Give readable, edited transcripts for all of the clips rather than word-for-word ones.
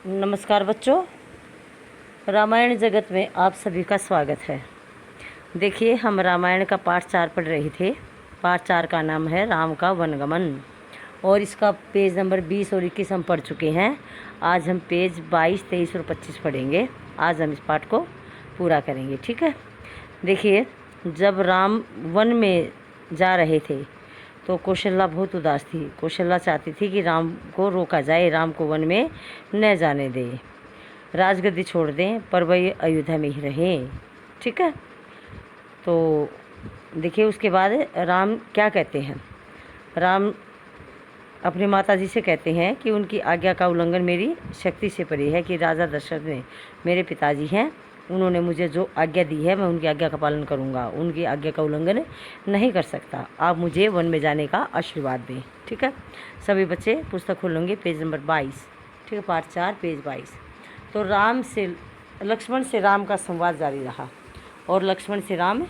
नमस्कार बच्चों, रामायण जगत में आप सभी का स्वागत है। देखिए, हम रामायण का पाठ 4 पढ़ रहे थे। पाठ 4 का नाम है राम का वनगमन और इसका पेज नंबर 20 और 21 हम पढ़ चुके हैं। आज हम पेज 22, 23 और 25 पढ़ेंगे। आज हम इस पाठ को पूरा करेंगे, ठीक है। देखिए, जब राम वन में जा रहे थे तो कौशल्या बहुत उदास थी। कौशल्या चाहती थी कि राम को रोका जाए, राम को वन में न जाने दें, राजगद्दी छोड़ दें, पर वह अयोध्या में ही रहें, ठीक है। तो देखिए, उसके बाद राम क्या कहते हैं। राम अपनी माता जी से कहते हैं कि उनकी आज्ञा का उल्लंघन मेरी शक्ति से परे है, कि राजा दशरथ ने मेरे पिताजी हैं, उन्होंने मुझे जो आज्ञा दी है मैं उनकी आज्ञा का पालन करूंगा, उनकी आज्ञा का उल्लंघन नहीं कर सकता। आप मुझे वन में जाने का आशीर्वाद दें, ठीक है। सभी बच्चे पुस्तक खोलेंगे पेज नंबर 22, ठीक है। पाठ 4 पेज 22। तो लक्ष्मण से राम का संवाद जारी रहा और लक्ष्मण से राम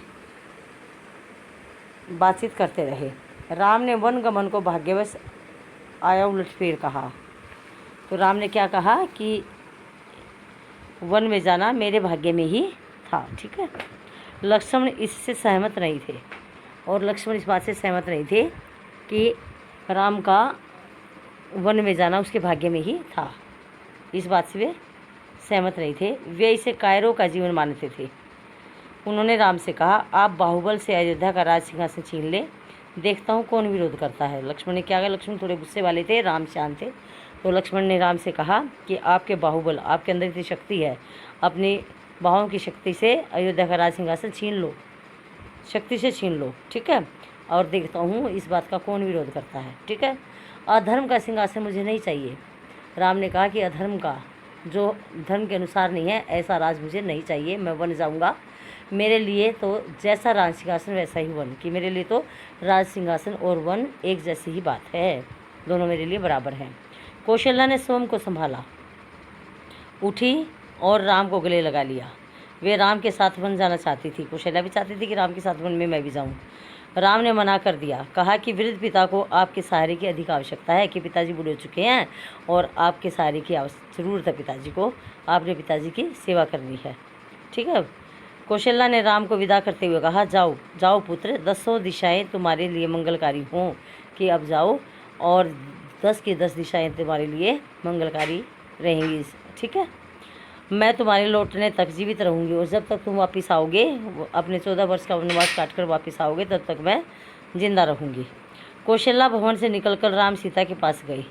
बातचीत करते रहे। राम ने वन गमन को भाग्यवश आया उलटफेर कहा। तो राम ने क्या कहा कि वन में जाना मेरे भाग्य में ही था, ठीक है। लक्ष्मण इससे सहमत नहीं थे और लक्ष्मण इस बात से सहमत नहीं थे कि राम का वन में जाना उसके भाग्य में ही था। इस बात से वे सहमत नहीं थे। वे इसे कायरों का जीवन मानते थे। उन्होंने राम से कहा, आप बाहुबल से अयोध्या का राज सिंहासन छीन ले, देखता हूँ कौन विरोध करता है। लक्ष्मण ने क्या कहा, लक्ष्मण थोड़े गुस्से वाले थे, राम शांत थे। तो लक्ष्मण ने राम से कहा कि आपके बाहुबल, आपके अंदर इतनी शक्ति है, अपनी बाहों की शक्ति से अयोध्या का राज सिंहासन छीन लो, शक्ति से छीन लो, ठीक है। और देखता हूँ इस बात का कौन विरोध करता है, ठीक है। अधर्म का सिंहासन मुझे नहीं चाहिए। राम ने कहा कि अधर्म का, जो धर्म के अनुसार नहीं है, ऐसा राज मुझे नहीं चाहिए। मैं वन जाऊँगा, मेरे लिए तो जैसा राज सिंहासन वैसा ही वन, कि मेरे लिए तो राज सिंहासन और वन एक जैसी ही बात है, दोनों मेरे लिए बराबर हैं। कौशल्या ने स्वयं को संभाला, उठी और राम को गले लगा लिया। वे राम के साथ वन जाना चाहती थी। कौशल्या भी चाहती थी कि राम के साथ वन में मैं भी जाऊं। राम ने मना कर दिया, कहा कि वृद्ध पिता को आपके सहारे की अधिक आवश्यकता है, कि पिताजी बूढ़े हो चुके हैं और आपके सहारे की ज़रूरत है पिताजी को, आपने पिताजी की सेवा करनी है, ठीक है। कौशल्या ने राम को विदा करते हुए कहा, जाओ जाओ पुत्र, 10 दिशाएं तुम्हारे लिए मंगलकारी हों, कि अब जाओ और 10 की 10 दिशाएं तुम्हारे लिए मंगलकारी रहेंगी, ठीक है। मैं तुम्हारे लौटने तक जीवित रहूंगी और जब तक तुम वापस आओगे, अपने 14 वर्ष का वनवास काटकर वापस आओगे, तब तक मैं जिंदा रहूंगी। कौशल्या भवन से निकलकर राम सीता के पास गई,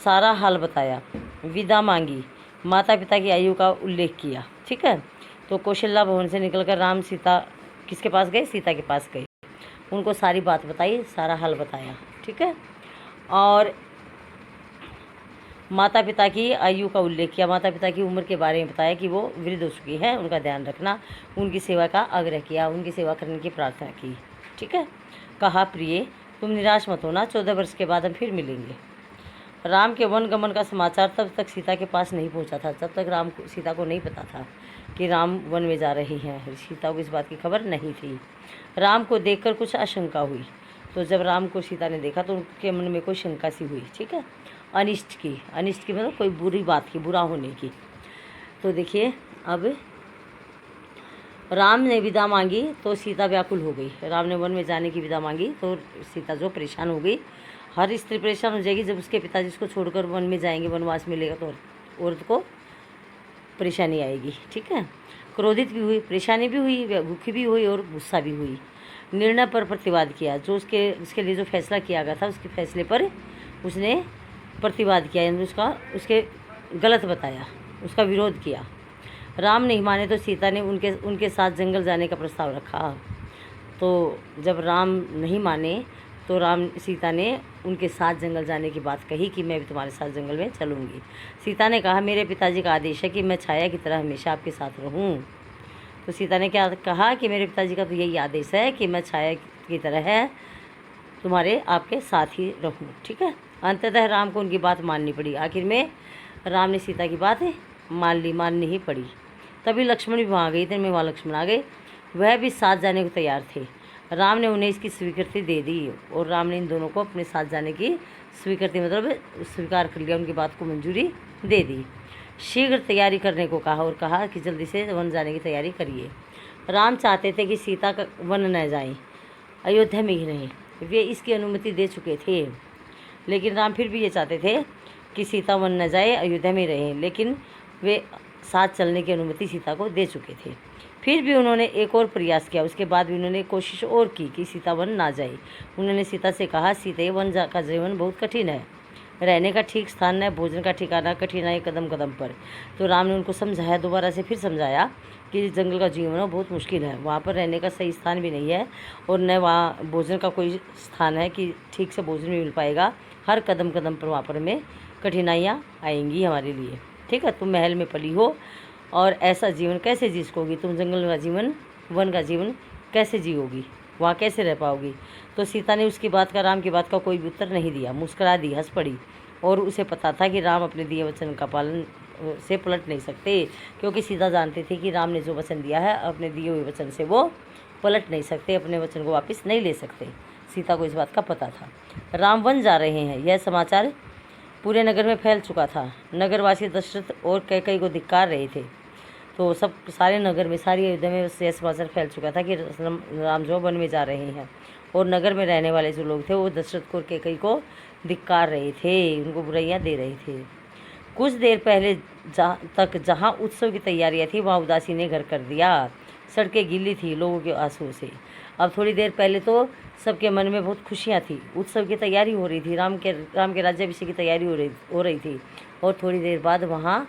सारा हाल बताया, विदा मांगी, माता पिता की आयु का उल्लेख किया, ठीक है। तो कौशल्या भवन से निकलकर राम सीता किसके पास गए, सीता के पास गए, उनको सारी बात बताई, सारा हाल बताया, ठीक है। और माता पिता की आयु का उल्लेख किया, माता पिता की उम्र के बारे में बताया कि वो वृद्ध हो चुकी है, उनका ध्यान रखना, उनकी सेवा का आग्रह किया, उनकी सेवा करने की प्रार्थना की, ठीक है। कहा, प्रिय तुम निराश मत होना, 14 वर्ष के बाद हम फिर मिलेंगे। राम के वन गमन का समाचार तब तक सीता के पास नहीं पहुंचा था, तब तक सीता को नहीं पता था कि राम वन में जा रही हैं। सीता को इस बात की खबर नहीं थी। राम को देखकर कुछ आशंका हुई, तो जब राम को सीता ने देखा तो उनके मन में कोई शंका सी हुई, ठीक है। अनिष्ट की मतलब कोई बुरी बात की, बुरा होने की। तो देखिए, अब राम ने विदा मांगी तो सीता व्याकुल हो गई। राम ने वन में जाने की विदा मांगी तो सीता जो परेशान हो गई। हर स्त्री परेशान हो जाएगी जब उसके पिताजी उसको छोड़कर वन में जाएंगे, वनवास मिलेगा तो औरत को परेशानी आएगी, ठीक है। क्रोधित भी हुई, परेशानी भी हुई, भूखी भी हुई और गुस्सा भी हुई। निर्णय पर प्रतिवाद किया, जो उसके लिए जो फैसला किया गया था उसके फैसले पर उसने प्रतिवाद किया, यानी उसके गलत बताया, उसका विरोध किया। राम नहीं माने तो सीता ने उनके साथ जंगल जाने का प्रस्ताव रखा। तो जब राम नहीं माने तो सीता ने उनके साथ जंगल जाने की बात कही कि मैं भी तुम्हारे साथ जंगल में चलूँगी। सीता ने कहा, मेरे पिताजी का आदेश है कि मैं छाया की तरह हमेशा आपके साथ रहूँ। तो सीता ने क्या कहा कि मेरे पिताजी का तो यही आदेश है कि मैं छाया की तरह है तुम्हारे आपके साथ ही रहूँ, ठीक है। अंततः राम को उनकी बात माननी पड़ी। आखिर में राम ने सीता की बात माननी ही पड़ी। तभी लक्ष्मण भी वहाँ गए, इतने में वहाँ लक्ष्मण आ गए, वह भी साथ जाने को तैयार थे। राम ने उन्हें इसकी स्वीकृति दे दी और राम ने इन दोनों को अपने साथ जाने की स्वीकृति मतलब स्वीकार कर लिया, उनकी बात को मंजूरी दे दी। शीघ्र तैयारी करने को कहा और कहा कि जल्दी से वन जाने की तैयारी करिए। राम चाहते थे कि सीता का वन न जाए, अयोध्या में ही रहें। वे इसकी अनुमति दे चुके थे, लेकिन राम फिर भी ये चाहते थे कि सीता वन न जाए, अयोध्या में रहें, लेकिन वे साथ चलने की अनुमति सीता को दे चुके थे। फिर भी उन्होंने एक और प्रयास किया। उसके बाद भी उन्होंने कोशिश और की कि सीता वन ना जाए। उन्होंने सीता से कहा, सीता वन का जीवन बहुत कठिन है, रहने का ठीक स्थान है, भोजन का ठिकाना कठिन है कदम कदम पर। तो राम ने उनको समझाया, दोबारा से फिर समझाया कि जंगल का जीवन बहुत मुश्किल है, वहाँ पर रहने का सही स्थान भी नहीं है और न वहाँ भोजन का कोई स्थान है कि ठीक से भोजन भी मिल पाएगा। हर कदम कदम पर वहाँ पर हमें कठिनाइयाँ आएंगी हमारे लिए। ठीक है, तुम महल में पली हो और ऐसा जीवन कैसे जी सकोगी, तुम जंगल का जीवन, वन का जीवन कैसे जियोगी, वहाँ कैसे रह पाओगी। तो सीता ने उसकी बात का, राम की बात का कोई भी उत्तर नहीं दिया, मुस्कुरा दी, हंस पड़ी। और उसे पता था कि राम अपने दिए वचन का पालन से पलट नहीं सकते, क्योंकि सीता जानती थी कि राम ने जो वचन दिया है अपने दिए हुए वचन से वो पलट नहीं सकते, अपने वचन को वापस नहीं ले सकते। सीता को इस बात का पता था। राम वन जा रहे हैं, यह समाचार पूरे नगर में फैल चुका था। नगरवासी दशरथ और कैकई को धिक्कार रहे थे। तो सब सारे नगर में, सारी अयोध्या में यह समाचार फैल चुका था कि राम जो वन में जा रहे हैं। और नगर में रहने वाले जो लोग थे वो दशरथ को, कैकई को धिक्कार रहे थे, उनको बुराइयां दे रहे थे। कुछ देर पहले जहाँ उत्सव की तैयारियां थी वहाँ उदासी ने घर कर दिया। सड़कें गीली थी लोगों के आंसुओं से। अब थोड़ी देर पहले तो सबके मन में बहुत खुशियाँ थी, उत्सव की तैयारी हो रही थी, राम के राज्याभिषेक की तैयारी हो रही थी। और थोड़ी देर बाद वहाँ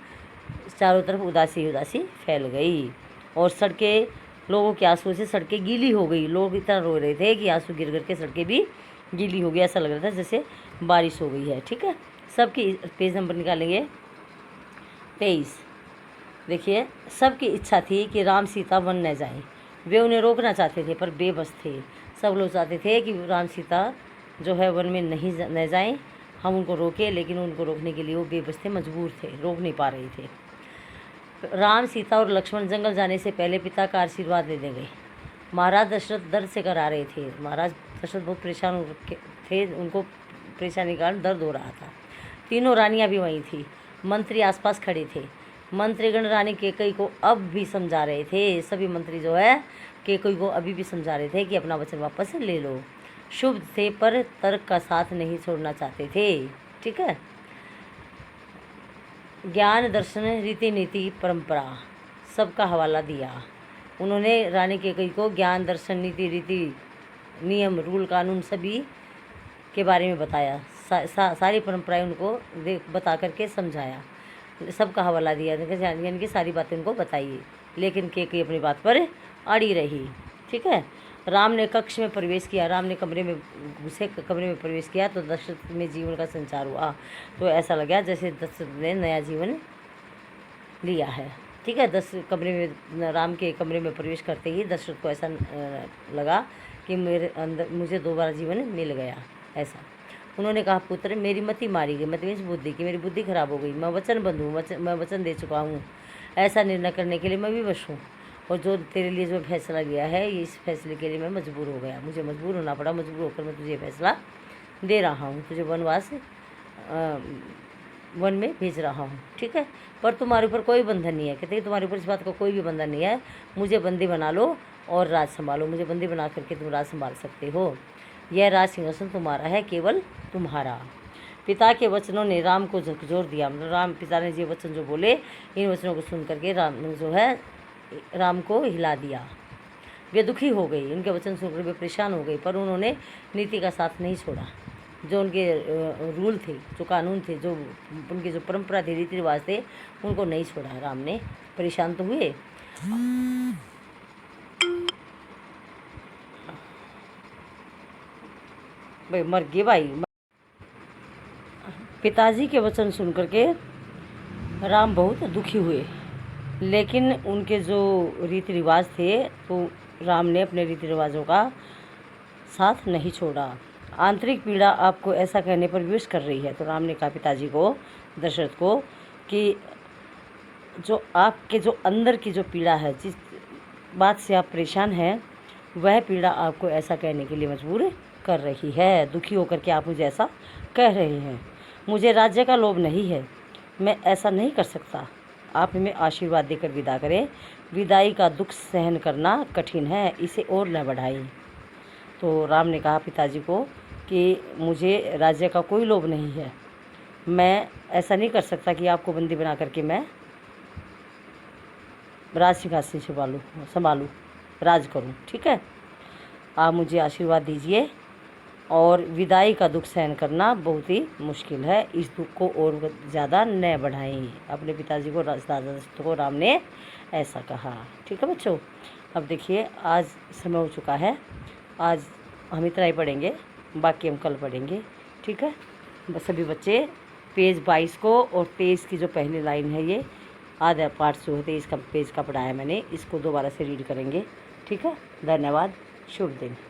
चारों तरफ उदासी उदासी फैल गई और सड़कें, लोगों के आंसुओं से सड़कें गीली हो गई। लोग इतना रो रहे थे कि आंसू गिर गिर के सड़कें भी गीली हो गई, ऐसा लग रहा था जैसे बारिश हो गई है। ठीक है, सबकी पेज नंबर निकालेंगे 23। देखिए, सबकी इच्छा थी कि राम सीता वन न जाएं। वे उन्हें रोकना चाहते थे पर बेबस थे। सब लोग चाहते थे कि राम सीता जो है वन में न जाएं, हम उनको रोके, लेकिन उनको रोकने के लिए वो बेबस थे, मजबूर थे, रोक नहीं पा रहे थे। राम, सीता और लक्ष्मण जंगल जाने से पहले पिता का आशीर्वाद लेने गए। महाराज दशरथ दर्द से करा रहे थे। महाराज दशरथ बहुत परेशान हो थे, उनको परेशानी के कारण दर्द हो रहा था। तीनों रानियां भी वहीं थी, मंत्री आसपास खड़े थे। मंत्रीगण रानी कैकई को अब भी समझा रहे थे, सभी मंत्री जो है कैकई को अभी भी समझा रहे थे कि अपना वचन वापस ले लो। शुभ थे पर तर्क का साथ नहीं छोड़ना चाहते थे। ठीक है, ज्ञान, दर्शन, रीति नीति, परंपरा सबका हवाला दिया। उन्होंने रानी कैकई को ज्ञान, दर्शन, नीति, रीति, नियम, रूल, कानून सभी के बारे में बताया। सारी परंपराएं उनको बता करके समझाया, सबका हवाला दिया, यानी कि सारी बातें उनको बताइए। लेकिन कैकई अपनी बात पर अड़ी रही। ठीक है, राम ने कक्ष में प्रवेश किया। राम ने कमरे में घुसे, कमरे में प्रवेश किया तो दशरथ में जीवन का संचार हुआ। तो ऐसा लगा जैसे दशरथ ने नया जीवन लिया है। ठीक है, राम के कमरे में प्रवेश करते ही दशरथ को ऐसा लगा कि मेरे अंदर मुझे दोबारा जीवन मिल गया। ऐसा उन्होंने कहा, पुत्र मेरी मति मारी गई, मति मीन्स बुद्धि की, मेरी बुद्धि खराब हो गई। मैं वचनबद्ध हूँ, मैं वचन दे चुका हूँ, ऐसा निर्णय करने के लिए मैं विवश हूँ। और जो तेरे लिए जो फैसला लिया है, इस फैसले के लिए मैं मजबूर हो गया, मुझे मजबूर होना पड़ा। मजबूर होकर मैं तुझे फैसला दे रहा हूँ, तुझे वन में भेज रहा हूँ। ठीक है, पर तुम्हारे ऊपर कोई बंधन नहीं है। कहते हैं तुम्हारे ऊपर इस बात का कोई भी बंधन नहीं है। मुझे बंदी बना लो और राज संभालो, मुझे बंदी बना करके तुम राज संभाल सकते हो। यह राज सिंहासन तुम्हारा है, केवल तुम्हारा। पिता के वचनों ने राम को झकझोर दिया। राम, पिता ने जो वचन जो बोले, इन वचनों को सुन करके राम को हिला दिया। वे दुखी हो गई, उनके वचन सुनकर वे परेशान हो गई, पर उन्होंने नीति का साथ नहीं छोड़ा। जो उनके रूल थे, जो कानून थे, जो उनकी जो परंपरा थी, रीति रिवाज थे, उनको नहीं छोड़ा। राम ने परेशान तो हुए। भाई मर गए भाई। पिताजी के वचन सुन करके राम बहुत दुखी हुए, लेकिन उनके जो रीति रिवाज थे तो राम ने अपने रीति रिवाजों का साथ नहीं छोड़ा। आंतरिक पीड़ा आपको ऐसा कहने पर विवश कर रही है। तो राम ने कहा पिताजी को, दशरथ को, कि जो आपके जो अंदर की जो पीड़ा है, जिस बात से आप परेशान हैं, वह पीड़ा आपको ऐसा कहने के लिए मजबूर कर रही है। दुखी होकर के आप मुझे ऐसा कह रहे हैं। मुझे राज्य का लोभ नहीं है, मैं ऐसा नहीं कर सकता। आप हमें आशीर्वाद देकर विदा करें। विदाई का दुख सहन करना कठिन है, इसे और न बढ़ाएं। तो राम ने कहा पिताजी को कि मुझे राज्य का कोई लोभ नहीं है, मैं ऐसा नहीं कर सकता कि आपको बंदी बना करके मैं राज सिंहासन संभालूँ, राज करूँ। ठीक है, आप मुझे आशीर्वाद दीजिए। और विदाई का दुख सहन करना बहुत ही मुश्किल है, इस दुख को और ज़्यादा न बढ़ाएं। अपने पिताजी को, दादा दशरथ को राम ने ऐसा कहा। ठीक है बच्चों, अब देखिए आज समय हो चुका है, आज हम इतना ही पढ़ेंगे, बाकी हम कल पढ़ेंगे। ठीक है, बस सभी बच्चे पेज 22 को और 23 की जो पहली लाइन है, ये आधा पार्ट जो है 23 का पेज का पढ़ाया मैंने, इसको दोबारा से रीड करेंगे। ठीक है, धन्यवाद, शुभ दिन।